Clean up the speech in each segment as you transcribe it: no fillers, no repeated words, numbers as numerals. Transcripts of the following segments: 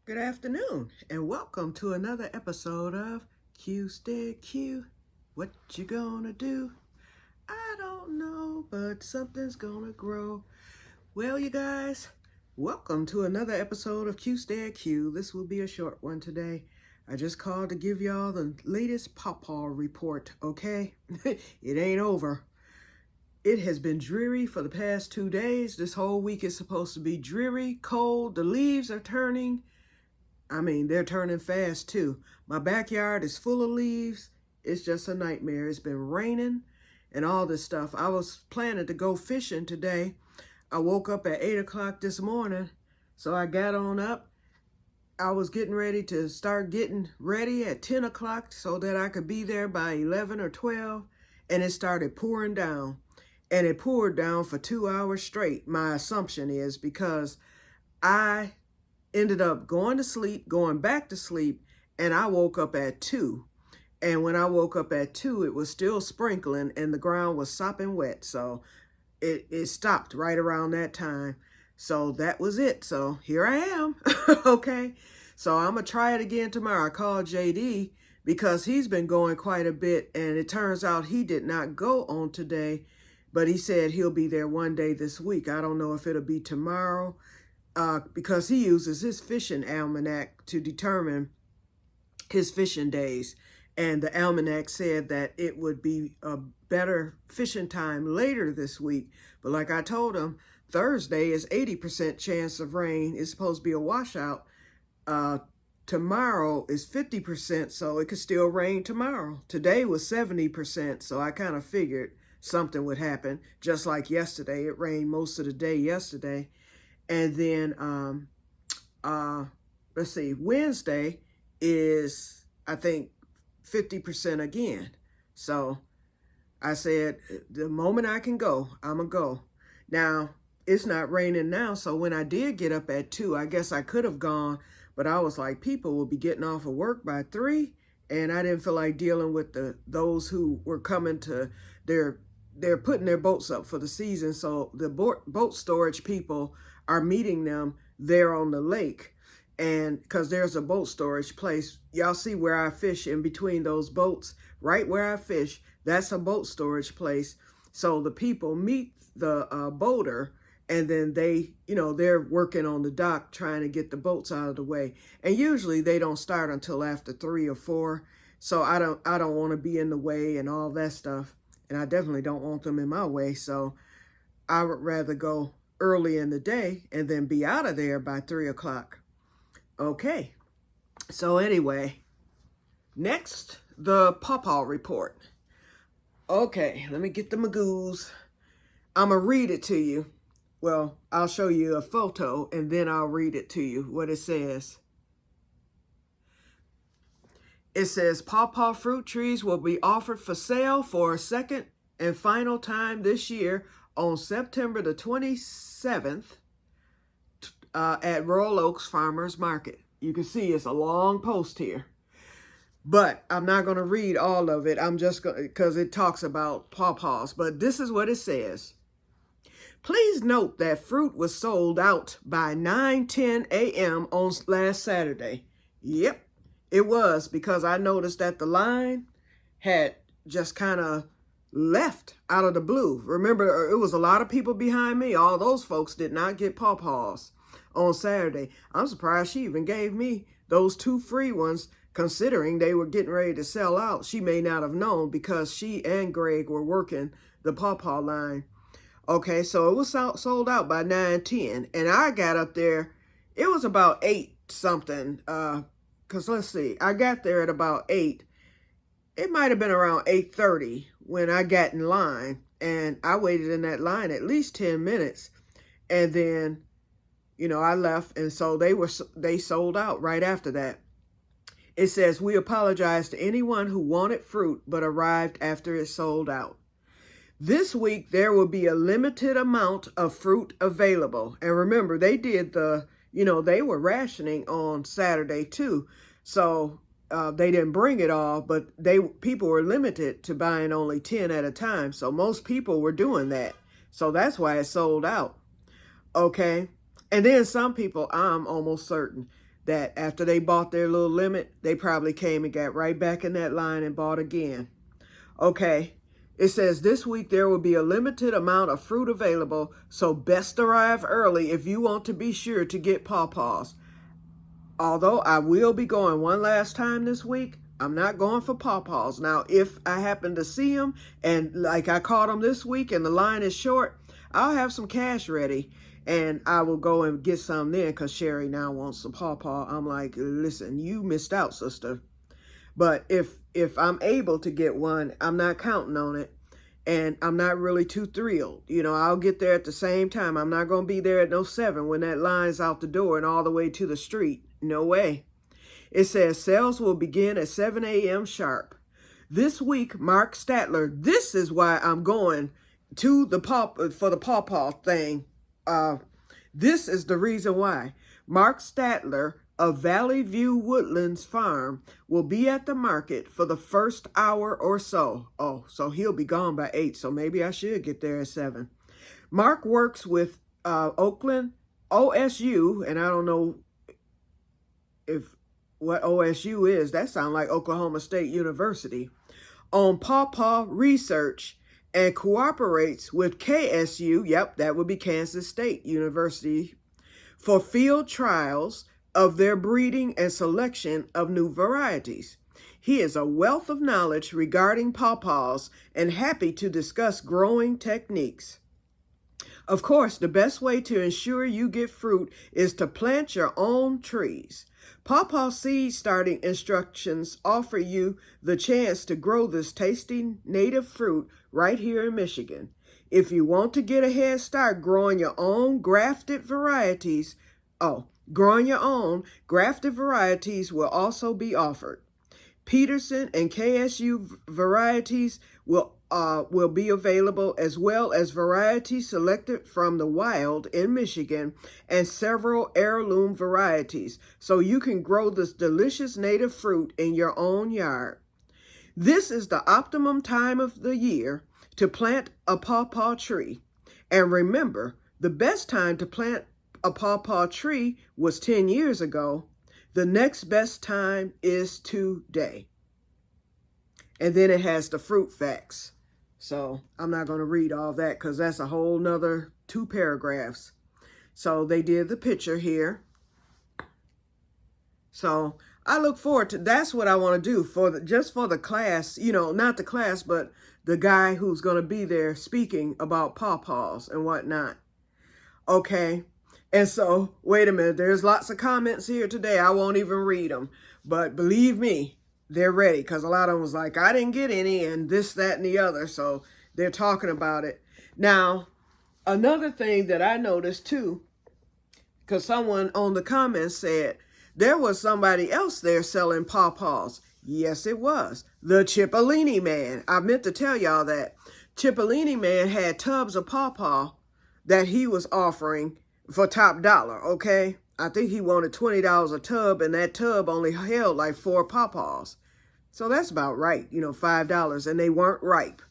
Good afternoon, and welcome to another episode of Que-stead-Que. What you gonna do? I don't know, but something's gonna grow. Well, you guys, welcome to another episode of Que-stead-Que. This will be a short one today. I just called to give y'all the latest pawpaw report, okay? It ain't over. It has been dreary for the past 2 days. This whole week is supposed to be dreary, cold. The leaves are turning. They're turning fast too. My backyard is full of leaves. It's just a nightmare. It's been raining and all this stuff. I was planning to go fishing today. I woke up at 8 o'clock this morning, so I got on up. I was getting ready to start getting ready at 10 o'clock so that I could be there by 11 or 12, and it started pouring down. And it poured down for 2 hours straight, my assumption is, because I ended up going to sleep, going back to sleep, and I woke up at 2. And when I woke up at 2, it was still sprinkling and the ground was sopping wet. So it stopped right around that time. So that was it. So here I am. Okay. So I'm going to try it again tomorrow. I called JD because he's been going quite a bit, and it turns out he did not go on today, but he said he'll be there one day this week. I don't know if it'll be tomorrow. Because he uses his fishing almanac to determine his fishing days. And the almanac said that it would be a better fishing time later this week. But like I told him, Thursday is 80% chance of rain. It's supposed to be a washout. Tomorrow is 50%, so it could still rain tomorrow. Today was 70%, so I kind of figured something would happen. Just like yesterday, it rained most of the day yesterday. And then, let's see, Wednesday is, I think, 50% again. So I said, the moment I can go, I'm going to go. Now, it's not raining now, so when I did get up at 2, I guess I could have gone, but I was like, people will be getting off of work by 3, and I didn't feel like dealing with those who were coming to they're putting their boats up for the season, so the boat storage people are meeting them there on the lake. And because there's a boat storage place, y'all see where I fish in between those boats, right where I fish, that's a boat storage place. So the people meet the boater, and then they're working on the dock trying to get the boats out of the way. And usually they don't start until after 3 or 4. So I don't want to be in the way and all that stuff. And I definitely don't want them in my way. So I would rather go early in the day and then be out of there by 3 o'clock. Okay. So anyway, next, the pawpaw report. Okay, let me get the magoos. I'm going to read it to you. Well, I'll show you a photo and then I'll read it to you, what it says. It says, pawpaw fruit trees will be offered for sale for a second and final time this year on September the 27th at Royal Oaks Farmers Market. You can see it's a long post here. But I'm not going to read all of it. I'm just going to, because it talks about pawpaws. But this is what it says. Please note that fruit was sold out by 9:10 a.m. on last Saturday. Yep. It was, because I noticed that the line had just kind of left out of the blue. Remember, it was a lot of people behind me. All those folks did not get pawpaws on Saturday. I'm surprised she even gave me those 2 free ones, considering they were getting ready to sell out. She may not have known because she and Greg were working the pawpaw line. Okay, so it was sold out by 9:10, and I got up there. It was about 8 something, because let's see, I got there at about 8. It might have been around 8:30 when I got in line, and I waited in that line at least 10 minutes. And then, I left, and so they sold out right after that. It says, we apologize to anyone who wanted fruit but arrived after it sold out. This week, there will be a limited amount of fruit available. And remember, they did they were rationing on Saturday too. So they didn't bring it all, but people were limited to buying only 10 at a time. So most people were doing that. So that's why it sold out. Okay. And then some people, I'm almost certain, that after they bought their little limit, they probably came and got right back in that line and bought again. Okay, it says this week there will be a limited amount of fruit available, so best arrive early if you want to be sure to get pawpaws. Although I will be going one last time this week, I'm not going for pawpaws. Now, if I happen to see them and like I caught them this week and the line is short, I'll have some cash ready and I will go and get some then because Sherry now wants some pawpaw. I'm like, listen, you missed out, sister. But if I'm able to get one, I'm not counting on it. And I'm not really too thrilled. You know, I'll get there at the same time. I'm not going to be there at no 7 when that line's out the door and all the way to the street. No way. It says sales will begin at 7 a.m. sharp. This week, Mark Statler, this is why I'm going to the for the pawpaw thing. This is the reason why. Mark Statler of Valley View Woodlands Farm will be at the market for the first hour or so. Oh, so he'll be gone by 8, so maybe I should get there at 7. Mark works with Oakland OSU, and I don't know what OSU is. That sounds like Oklahoma State University, on pawpaw research and cooperates with KSU, yep, that would be Kansas State University, for field trials of their breeding and selection of new varieties. He is a wealth of knowledge regarding pawpaws and happy to discuss growing techniques. Of course, the best way to ensure you get fruit is to plant your own trees. Pawpaw seed starting instructions offer you the chance to grow this tasty native fruit right here in Michigan. If you want to get a head start growing your own grafted varieties, will also be offered. Peterson and KSU varieties will be available, as well as varieties selected from the wild in Michigan and several heirloom varieties, so you can grow this delicious native fruit in your own yard. This is the optimum time of the year to plant a pawpaw tree. And remember, the best time to plant a pawpaw tree was 10 years ago. The next best time is today. And then it has the fruit facts. So I'm not going to read all that because that's a whole nother 2 paragraphs. So they did the picture here. So I look forward to, that's what I want to do just for the class, you know, not the class, but the guy who's going to be there speaking about pawpaws and whatnot. Okay. And so, wait a minute, there's lots of comments here today. I won't even read them. But believe me, they're ready, because a lot of them was like, I didn't get any, and this, that, and the other. So they're talking about it. Now, another thing that I noticed too, because someone on the comments said, there was somebody else there selling pawpaws. Yes, it was. The Cipollini man. I meant to tell y'all that. Cipollini man had tubs of pawpaw that he was offering for top dollar, okay? I think he wanted $20 a tub, and that tub only held like 4 pawpaws. So that's about right, you know, $5, and they weren't ripe.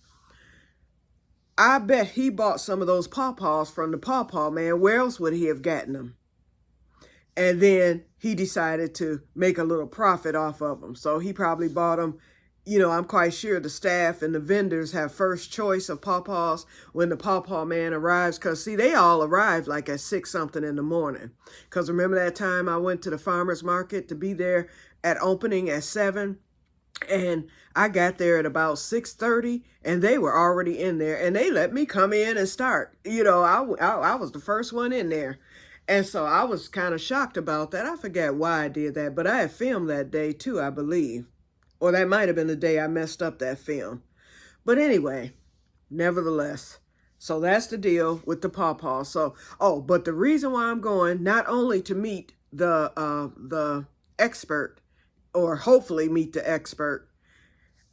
I bet he bought some of those pawpaws from the pawpaw man. Where else would he have gotten them? And then he decided to make a little profit off of them. So he probably bought them. You know, I'm quite sure the staff and the vendors have first choice of pawpaws when the pawpaw man arrives. Because, see, they all arrived like at 6 something in the morning. Because remember that time I went to the farmer's market to be there at opening at 7? And I got there at about 6:30, and they were already in there. And they let me come in and start. You know, I was the first one in there. And so I was kind of shocked about that. I forget why I did that. But I had filmed that day, too, I believe. Or that might have been the day I messed up that film. But anyway, nevertheless, so that's the deal with the pawpaw. So, but the reason why I'm going, not only to meet the expert, or hopefully meet the expert,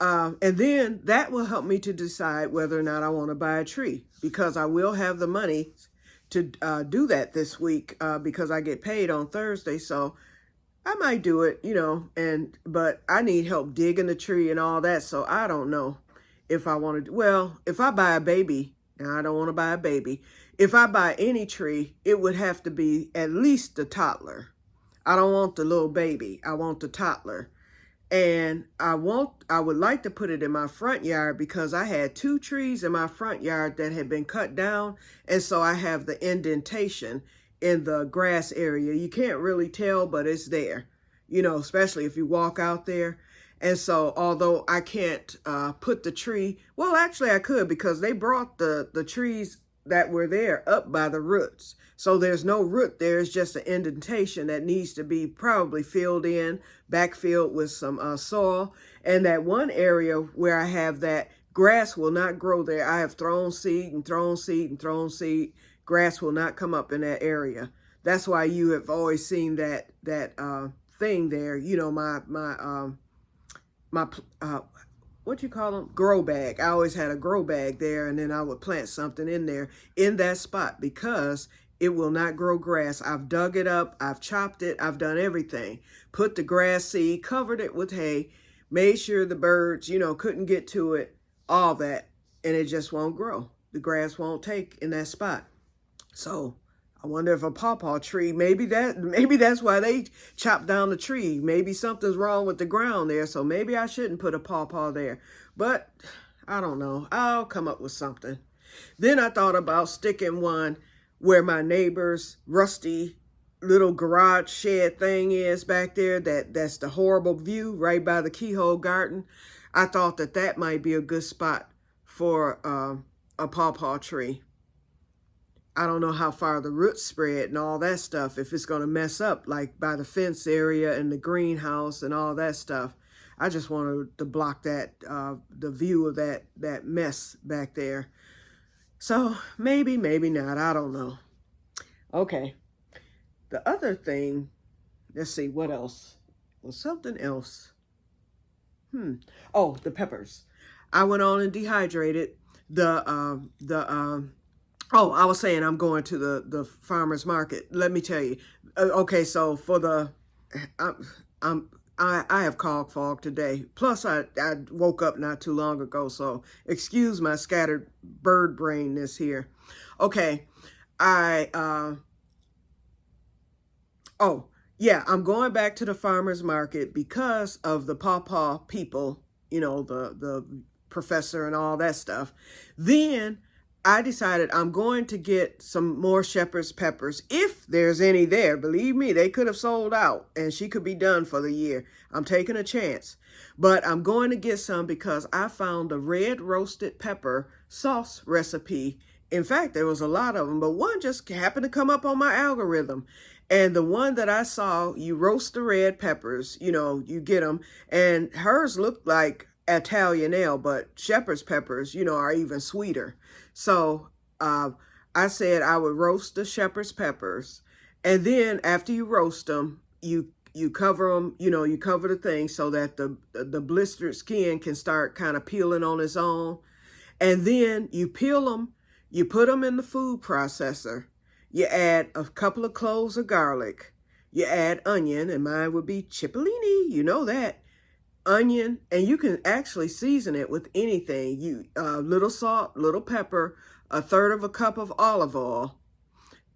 and then that will help me to decide whether or not I want to buy a tree, because I will have the money to do that this week because I get paid on Thursday. So I might do it, you know, but I need help digging the tree and all that. So I don't know if I want to. Well, if I buy a baby, now I don't want to buy a baby. If I buy any tree, it would have to be at least a toddler. I don't want the little baby. I want the toddler. And I would like to put it in my front yard because I had 2 trees in my front yard that had been cut down. And so I have the indentation in the grass area. You can't really tell, but it's there, you know, especially if you walk out there. And so although I can't put the tree, well, actually I could because they brought the trees that were there up by the roots. So there's no root there. It's just an indentation that needs to be probably filled in, backfilled with some soil. And that one area where I have that, grass will not grow there. I have thrown seed and thrown seed and thrown seed. Grass will not come up in that area. That's why you have always seen that thing there. You know, my what you call them? Grow bag. I always had a grow bag there, and then I would plant something in there in that spot because it will not grow grass. I've dug it up. I've chopped it. I've done everything. Put the grass seed, covered it with hay, made sure the birds, you know, couldn't get to it, all that, and it just won't grow. The grass won't take in that spot. So I wonder if a pawpaw tree, maybe that's why they chopped down the tree. Maybe something's wrong with the ground there, so maybe I shouldn't put a pawpaw there. But I don't know. I'll come up with something. Then I thought about sticking one where my neighbor's rusty little garage shed thing is back there. That's the horrible view right by the keyhole garden. I thought that might be a good spot for a pawpaw tree. I don't know how far the roots spread and all that stuff, if it's going to mess up, like by the fence area and the greenhouse and all that stuff. I just wanted to block that, the view of that mess back there. So maybe, maybe not. I don't know. Okay. The other thing, let's see, what else? Well, something else. Oh, the peppers. I went on and dehydrated oh, I was saying I'm going to the farmer's market. Let me tell you. Okay, so for I have cog fog today. Plus, I woke up not too long ago, so excuse my scattered bird brainness here. Okay, oh, yeah, I'm going back to the farmer's market because of the pawpaw people, you know, the professor and all that stuff. Then I decided I'm going to get some more shepherd's peppers, if there's any there. Believe me, they could have sold out and she could be done for the year. I'm taking a chance. But I'm going to get some because I found a red roasted pepper sauce recipe. In fact, there was a lot of them, but one just happened to come up on my algorithm. And the one that I saw, you roast the red peppers, you know, you get them. And hers looked like Italianelle, but shepherd's peppers, you know, are even sweeter. So I said I would roast the shepherd's peppers. And then after you roast them, you cover them, you know, you cover the thing so that the blistered skin can start kind of peeling on its own. And then you peel them, you put them in the food processor. You add a couple of cloves of garlic. You add onion, and mine would be cipollini, you know that. Onion, and you can actually season it with anything. Little salt, little pepper, 1/3 of a cup of olive oil,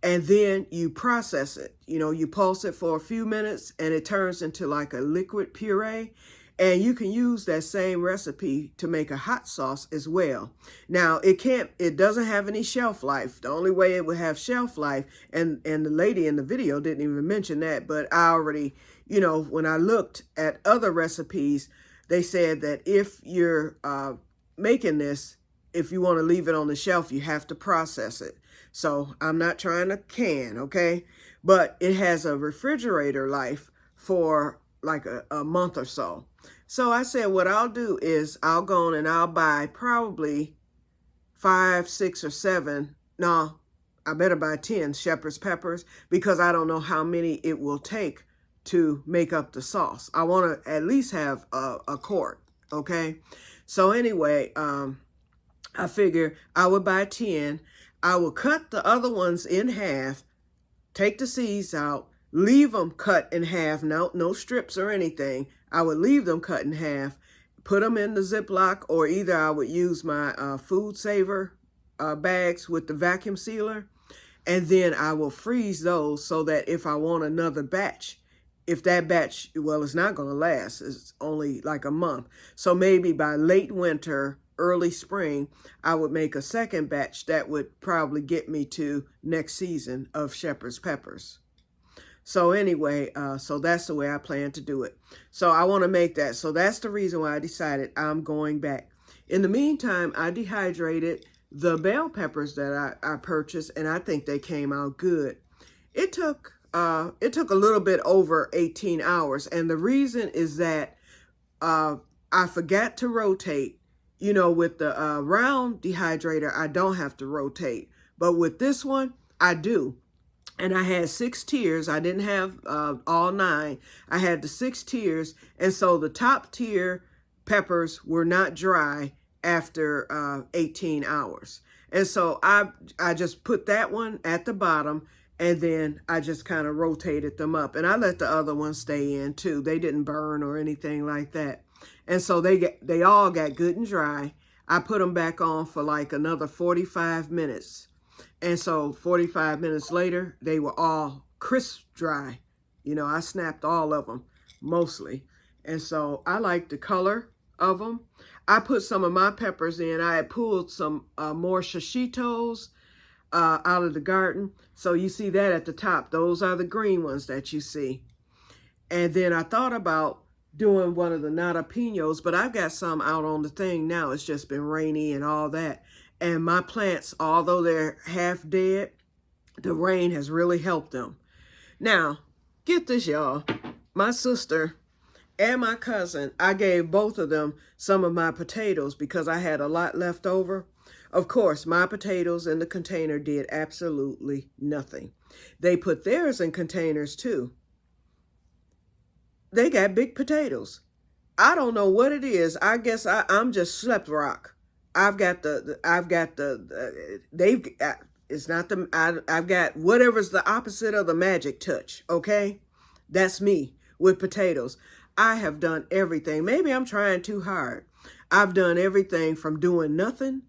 and then you process it. You know, you pulse it for a few minutes and it turns into like a liquid puree. And you can use that same recipe to make a hot sauce as well. Now, it doesn't have any shelf life. The only way it would have shelf life, and the lady in the video didn't even mention that, but I already, you know, when I looked at other recipes, they said that if you're making this, if you want to leave it on the shelf, you have to process it. So I'm not trying to can, okay? But it has a refrigerator life for like a month or so. So I said, what I'll do is I'll go on and I'll buy probably 5, 6, or 7. No, I better buy 10 shepherd's peppers because I don't know how many it will take to make up the sauce. I want to at least have a quart, okay? So anyway, I figure I would buy 10. I will cut the other ones in half, take the seeds out, leave them cut in half, no strips or anything. I would leave them cut in half, put them in the Ziploc, or either I would use my food saver bags with the vacuum sealer, and then I will freeze those so that if I want another batch if that batch, well, it's not going to last. It's only like a month. So maybe by late winter, early spring, I would make a second batch that would probably get me to next season of shepherd's peppers. So anyway, so that's the way I plan to do it. So I want to make that. So that's the reason why I decided I'm going back. In the meantime, I dehydrated the bell peppers that I purchased, and I think they came out good. It took a little bit over 18 hours, and the reason is that I forgot to rotate. You know, with the round dehydrator, I don't have to rotate, but with this one, I do. And I had 6 tiers. I didn't have all 9. I had the 6 tiers, and so the top tier peppers were not dry after 18 hours. And so I just put that one at the bottom, and then I just kind of rotated them up. And I let the other ones stay in too. They didn't burn or anything like that. And so they all got good and dry. I put them back on for like another 45 minutes. And so 45 minutes later, they were all crisp dry. You know, I snapped all of them, mostly. And so I like the color of them. I put some of my peppers in. I had pulled some more shishitos out of the garden. So you see that at the top. Those are the green ones that you see. And then I thought about doing one of the nadapinos, but I've got some out on the thing now. It's just been rainy and all that. And my plants, although they're half dead, the rain has really helped them. Now, get this, y'all. My sister and my cousin, I gave both of them some of my potatoes because I had a lot left over. Of course, my potatoes in the container did absolutely nothing. They put theirs in containers too. They got big potatoes. I don't know what it is. I guess I'm just slept rock. I've got it's not the, I've got whatever's the opposite of the magic touch, okay? That's me with potatoes. I have done everything. Maybe I'm trying too hard. I've done everything from doing nothing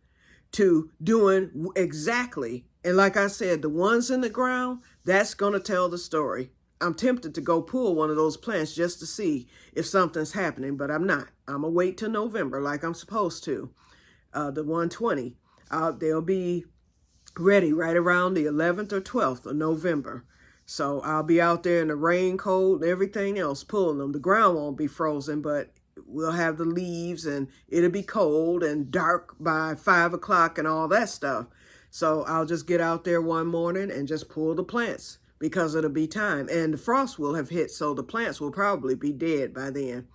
to doing exactly. And like I said, the ones in the ground, that's going to tell the story. I'm tempted to go pull one of those plants just to see if something's happening, but I'm not. I'm going to wait till November like I'm supposed to. The 120. They'll be ready right around the 11th or 12th of November. So I'll be out there in the rain, cold, and everything else pulling them. The ground won't be frozen, but we'll have the leaves and it'll be cold and dark by 5 o'clock and all that stuff. So I'll just get out there one morning and just pull the plants because it'll be time. And the frost will have hit, so the plants will probably be dead by then.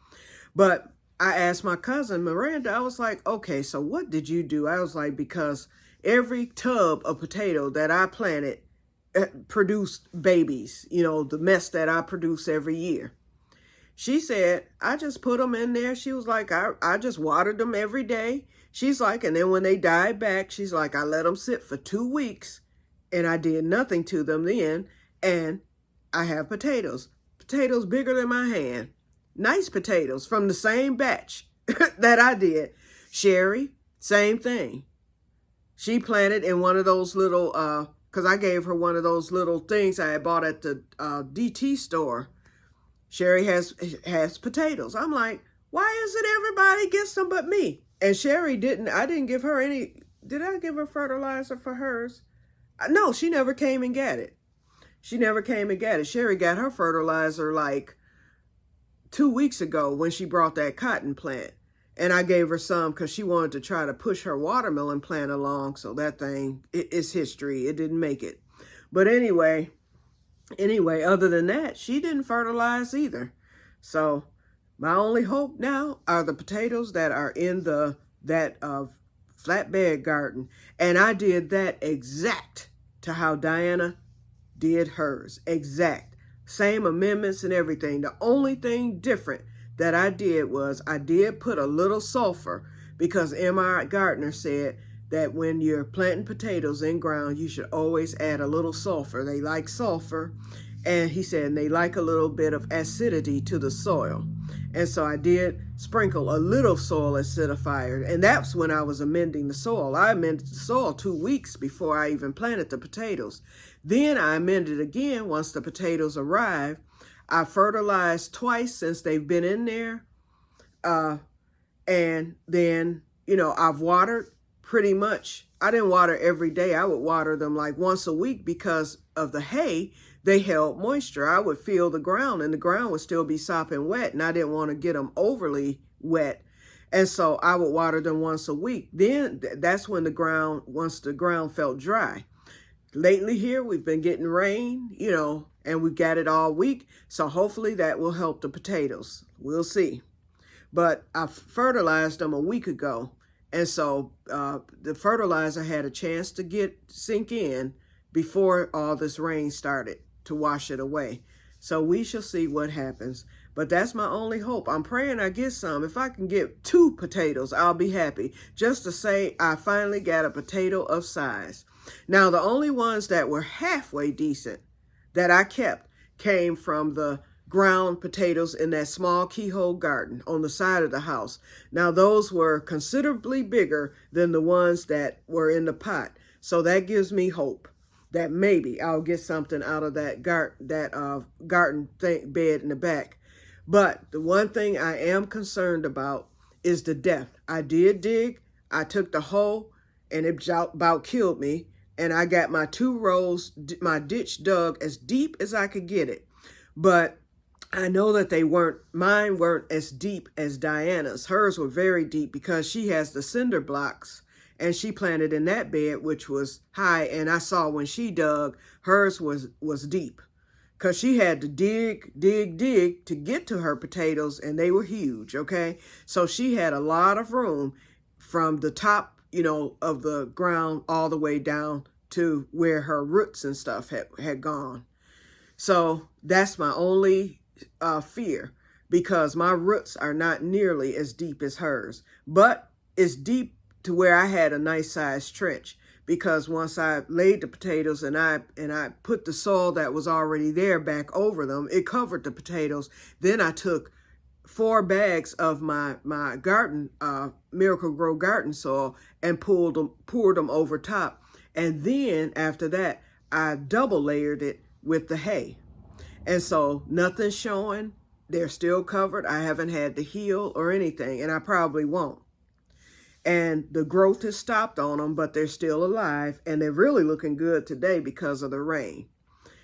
But I asked my cousin, Miranda, I was like, okay, so what did you do? I was like, because every tub of potato that I planted produced babies, you know, the mess that I produce every year. She said, I just put them in there. She was like, I just watered them every day. She's like, and then when they died back, she's like, I let them sit for 2 weeks and I did nothing to them then. And I have potatoes bigger than my hand. Nice potatoes from the same batch that I did. Sherry, same thing. She planted in one of those little, because I gave her one of those little things I had bought at the DT store. Sherry has potatoes. I'm like, why is it everybody gets them but me? And Sherry didn't, I didn't give her any, did I give her fertilizer for hers? No, she never came and got it. She never came and got it. Sherry got her fertilizer like 2 weeks ago when she brought that cotton plant. And I gave her some because she wanted to try to push her watermelon plant along. So that thing, it's history. It didn't make it. But anyway, other than that, she didn't fertilize either. So my only hope now are the potatoes that are in that flatbed garden. And I did that exact to how Diana did hers. Exact. Same amendments and everything. The only thing different that I did was I did put a little sulfur because M.R. Gardner said that when you're planting potatoes in ground, you should always add a little sulfur. They like sulfur. And he said they like a little bit of acidity to the soil. And so I did sprinkle a little soil acidifier. And that's when I was amending the soil. I amended the soil 2 weeks before I even planted the potatoes. Then I amended again once the potatoes arrived. I fertilized twice since they've been in there. And then, I've watered pretty much. I didn't water every day. I would water them like once a week because of the hay. They held moisture. I would feel the ground and the ground would still be sopping wet, and I didn't want to get them overly wet. And so I would water them once a week. Then that's when once the ground felt dry. Lately here, we've been getting rain, and we got it all week. So hopefully that will help the potatoes. We'll see. But I fertilized them a week ago. And so the fertilizer had a chance to sink in before all this rain started to wash it away. So we shall see what happens. But that's my only hope. I'm praying I get some. If I can get 2 potatoes, I'll be happy. Just to say I finally got a potato of size. Now, the only ones that were halfway decent that I kept came from the ground potatoes in that small keyhole garden on the side of the house. Now, those were considerably bigger than the ones that were in the pot. So that gives me hope that maybe I'll get something out of that garden bed in the back. But the one thing I am concerned about is the depth. I did dig. I took the hoe and it about killed me. And I got my 2 rows, my ditch dug as deep as I could get it. But I know that mine weren't as deep as Diana's. Hers were very deep because she has the cinder blocks and she planted in that bed, which was high. And I saw when she dug, hers was deep because she had to dig to get to her potatoes, and they were huge, okay? So she had a lot of room from the top, of the ground all the way down to where her roots and stuff had gone. So that's my only fear, because my roots are not nearly as deep as hers, but it's deep to where I had a nice sized trench, because once I laid the potatoes and I put the soil that was already there back over them, it covered the potatoes. Then I took 4 bags of my garden, Miracle-Gro garden soil, and poured them over top. And then after that, I double layered it with the hay. And so nothing's showing. They're still covered. I haven't had to heal or anything, and I probably won't. And the growth has stopped on them, but they're still alive, and they're really looking good today because of the rain.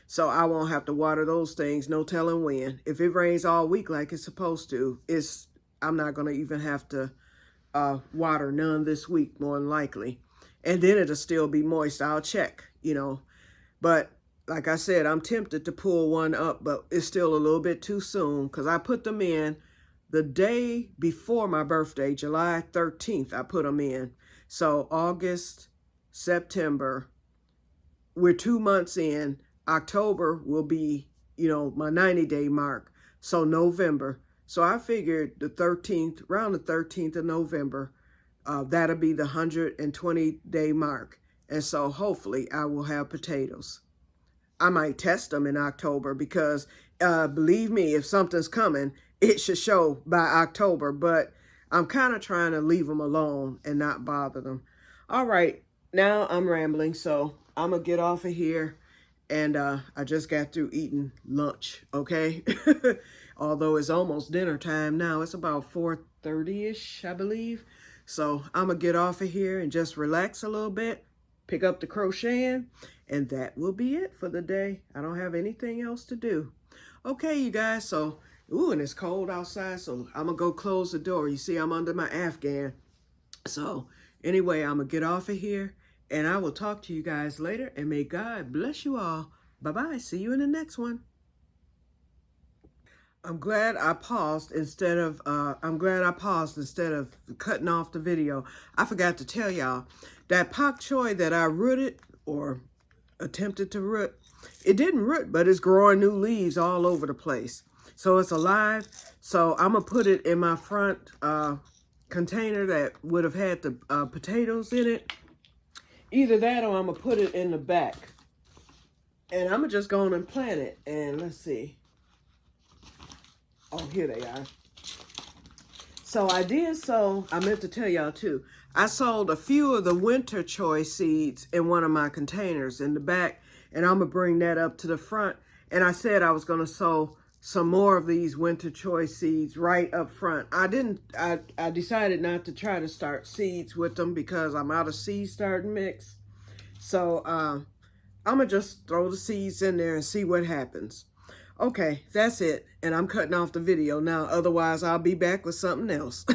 So I won't have to water those things, no telling when. If it rains all week like it's supposed to, I'm not going to even have to water none this week, more than likely. And then it'll still be moist. I'll check, But like I said, I'm tempted to pull one up, but it's still a little bit too soon because I put them in the day before my birthday, July 13th, I put them in. So August, September, we're 2 months in. October will be, my 90-day mark. So November. So I figured around the 13th of November, that'll be the 120-day mark. And so hopefully I will have potatoes. I might test them in October because believe me, if something's coming, it should show by October. But I'm kind of trying to leave them alone and not bother them. All right, now I'm rambling, so I'm going to get off of here. And I just got through eating lunch, okay? Although it's almost dinner time now. It's about 4:30-ish, I believe. So I'm going to get off of here and just relax a little bit, pick up the crocheting, and that will be it for the day. I don't have anything else to do. Okay, you guys, so, and it's cold outside, so I'm going to go close the door. You see, I'm under my Afghan. So anyway, I'm going to get off of here. And I will talk to you guys later, and may God bless you all. Bye-bye. See you in the next one. I'm glad I paused instead of cutting off the video. I forgot to tell y'all that pak choi that I rooted or attempted to root, it didn't root, but it's growing new leaves all over the place. So it's alive. So I'm going to put it in my front container that would have had the potatoes in it. Either that or I'm going to put it in the back. And I'm just going and plant it. And let's see. Oh, here they are. So I meant to tell y'all too. I sold a few of the winter choice seeds in one of my containers in the back. And I'm going to bring that up to the front. And I said I was going to sow some more of these winter choice seeds right up front. I decided not to try to start seeds with them because I'm out of seed starting mix. So I'm gonna just throw the seeds in there and see what happens. Okay, that's it. And I'm cutting off the video now. Otherwise, I'll be back with something else.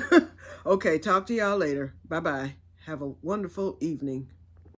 Okay, talk to y'all later. Bye-bye. Have a wonderful evening.